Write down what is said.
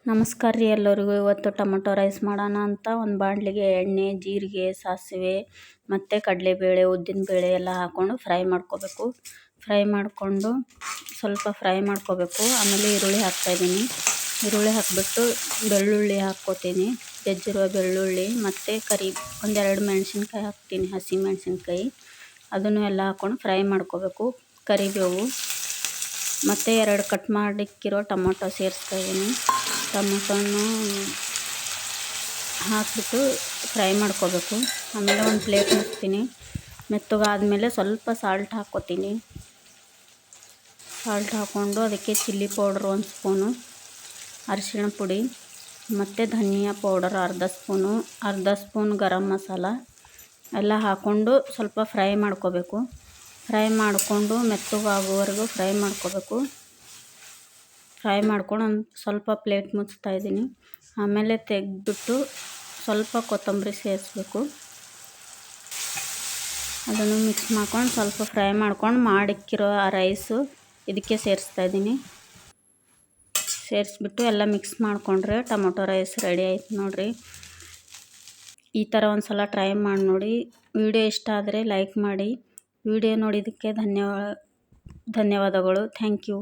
ನಮಸ್ಕಾರ ರೀ ಎಲ್ಲರಿಗೂ. ಇವತ್ತು ಟೊಮೊಟೊ ರೈಸ್ ಮಾಡೋಣ ಅಂತ ಒಂದು ಬಾಣಲಿಗೆ ಎಣ್ಣೆ, ಜೀರಿಗೆ, ಸಾಸಿವೆ ಮತ್ತು ಕಡಲೆಬೇಳೆ, ಉದ್ದಿನಬೇಳೆ ಎಲ್ಲ ಹಾಕ್ಕೊಂಡು ಫ್ರೈ ಮಾಡ್ಕೋಬೇಕು. ಸ್ವಲ್ಪ ಫ್ರೈ ಮಾಡ್ಕೋಬೇಕು. ಆಮೇಲೆ ಈರುಳ್ಳಿ ಹಾಕ್ತಾಯಿದ್ದೀನಿ. ಈರುಳ್ಳಿ ಹಾಕಿಬಿಟ್ಟು ಬೆಳ್ಳುಳ್ಳಿ ಹಾಕ್ಕೋತೀನಿ. ಜಜ್ಜಿರುವ ಬೆಳ್ಳುಳ್ಳಿ ಮತ್ತು ಒಂದೆರಡು ಮೆಣಸಿನ್ಕಾಯಿ ಹಾಕ್ತೀನಿ, ಹಸಿ ಮೆಣಸಿನ್ಕಾಯಿ. ಅದನ್ನು ಎಲ್ಲ ಹಾಕ್ಕೊಂಡು ಫ್ರೈ ಮಾಡ್ಕೋಬೇಕು. ಕರಿಬೇವು ಮತ್ತು 2 ಕಟ್ ಮಾಡಿಕ್ಕಿರೋ ಟೊಮೊಟೊ ಸೇರಿಸ್ತಾಯಿದ್ದೀನಿ. ಟೊಮೊಟೊನು ಹಾಕಿಬಿಟ್ಟು ಫ್ರೈ ಮಾಡ್ಕೋಬೇಕು. ಆಮೇಲೆ ಒಂದು ಪ್ಲೇಟ್ ಮುಚ್ತೀನಿ. ಮೆತ್ತಗಾದ್ಮೇಲೆ ಸ್ವಲ್ಪ ಸಾಲ್ಟ್ ಹಾಕ್ಕೋತೀನಿ. ಸಾಲ್ಟ್ ಹಾಕ್ಕೊಂಡು ಅದಕ್ಕೆ ಚಿಲ್ಲಿ ಪೌಡ್ರ್ 1 ಸ್ಪೂನು, ಅರಿಶಿಣ ಪುಡಿ ಮತ್ತು ಧನಿಯಾ ಪೌಡರ್ ಅರ್ಧ ಸ್ಪೂನ್ ಗರಂ ಮಸಾಲ ಎಲ್ಲ ಹಾಕ್ಕೊಂಡು ಸ್ವಲ್ಪ ಫ್ರೈ ಮಾಡ್ಕೋಬೇಕು. ಫ್ರೈ ಮಾಡಿಕೊಂಡು ಮೆತ್ತಗಾಗುವವರೆಗೂ ಫ್ರೈ ಮಾಡ್ಕೋಬೇಕು. ಫ್ರೈ ಮಾಡ್ಕೊಂಡು ಒಂದು ಸ್ವಲ್ಪ ಪ್ಲೇಟ್ ಮುಚ್ತಾಯಿದ್ದೀನಿ. ಆಮೇಲೆ ತೆಗೆದ್ಬಿಟ್ಟು ಸ್ವಲ್ಪ ಕೊತ್ತಂಬರಿ ಸೇರಿಸ್ಬೇಕು. ಅದನ್ನು ಮಿಕ್ಸ್ ಮಾಡ್ಕೊಂಡು ಸ್ವಲ್ಪ ಫ್ರೈ ಮಾಡ್ಕೊಂಡು ಮಾಡಿಕ್ಕಿರೋ ಆ ರೈಸು ಇದಕ್ಕೆ ಸೇರಿಸ್ತಾಯಿದ್ದೀನಿ. ಸೇರಿಸ್ಬಿಟ್ಟು ಎಲ್ಲ ಮಿಕ್ಸ್ ಮಾಡಿಕೊಂಡ್ರೆ ಟೊಮೊಟೊ ರೈಸ್ ರೆಡಿ ಆಯ್ತು ನೋಡಿರಿ. ಈ ಥರ ಒಂದು ಸಲ ಟ್ರೈ ಮಾಡಿ ನೋಡಿ. ವಿಡಿಯೋ ಇಷ್ಟ ಆದರೆ ಲೈಕ್ ಮಾಡಿ. ವಿಡಿಯೋ ನೋಡಿದ್ದಕ್ಕೆ ಧನ್ಯವಾದಗಳು. Thank you.